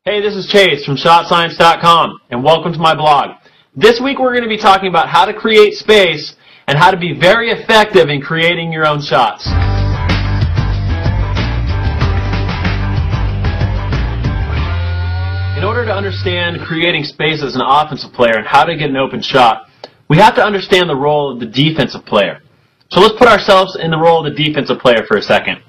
Hey, this is Chase from ShotScience.com, and welcome to my blog. This week we're going to be talking about how to create space and how to be very effective in creating your own shots. In order to understand creating space as an offensive player and how to get an open shot, we have to understand the role of the defensive player. So let's put ourselves in the role of the defensive player for a second.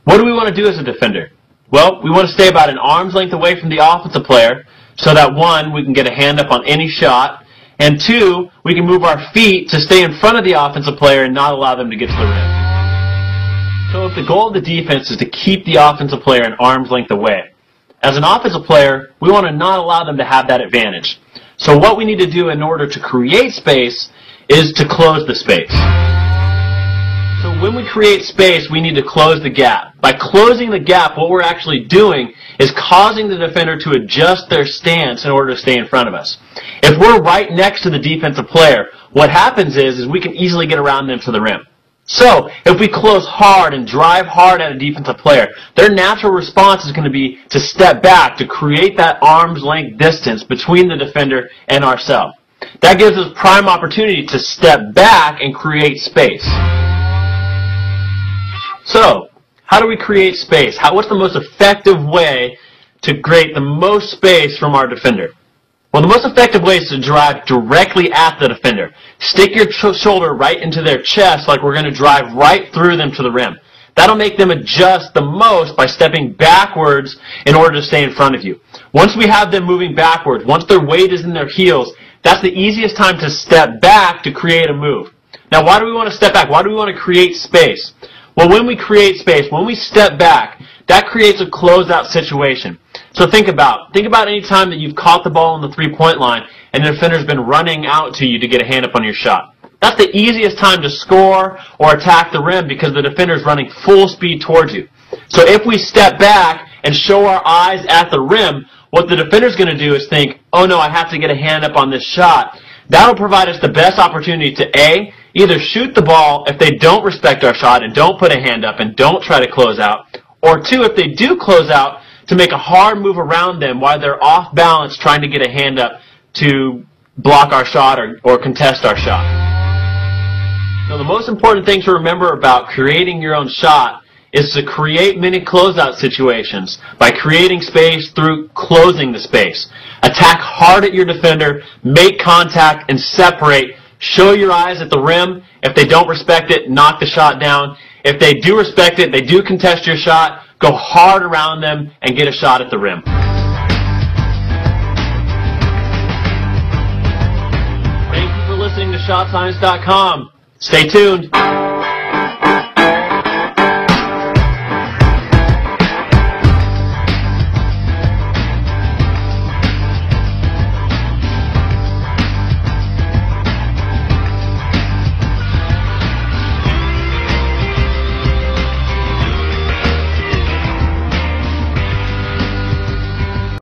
What do we want to do as a defender? Well, we want to stay about an arm's length away from the offensive player so that, one, we can get a hand up on any shot, and two, we can move our feet to stay in front of the offensive player and not allow them to get to the rim. So if the goal of the defense is to keep the offensive player an arm's length away, as an offensive player, we want to not allow them to have that advantage. So what we need to do in order to create space is to close the space. So when we create space, we need to close the gap. By closing the gap, what we're actually doing is causing the defender to adjust their stance in order to stay in front of us. If we're right next to the defensive player, what happens is we can easily get around them to the rim. So if we close hard and drive hard at a defensive player, their natural response is going to be to step back to create that arm's length distance between the defender and ourselves. That gives us prime opportunity to step back and create space. So, how do we create space? What's the most effective way to create the most space from our defender? Well, the most effective way is to drive directly at the defender. Stick your shoulder right into their chest like we're going to drive right through them to the rim. That'll make them adjust the most by stepping backwards in order to stay in front of you. Once we have them moving backwards, once their weight is in their heels, that's the easiest time to step back to create a move. Now, why do we want to step back? Why do we want to create space? Well, when we create space, when we step back, that creates a closeout situation. So think about any time that you've caught the ball on the three-point line and the defender's been running out to you to get a hand up on your shot. That's the easiest time to score or attack the rim because the defender's running full speed towards you. So if we step back and show our eyes at the rim, what the defender's going to do is think, oh no, I have to get a hand up on this shot. That'll provide us the best opportunity to A, either shoot the ball if they don't respect our shot and don't put a hand up and don't try to close out, or two, if they do close out, to make a hard move around them while they're off balance trying to get a hand up to block our shot or contest our shot. So the most important thing to remember about creating your own shot is to create many closeout situations by creating space through closing the space. Attack hard at your defender, make contact, and separate. Show your eyes at the rim. If they don't respect it, knock the shot down. If they do respect it, they do contest your shot, go hard around them and get a shot at the rim. Thank you for listening to ShotScience.com. Stay tuned.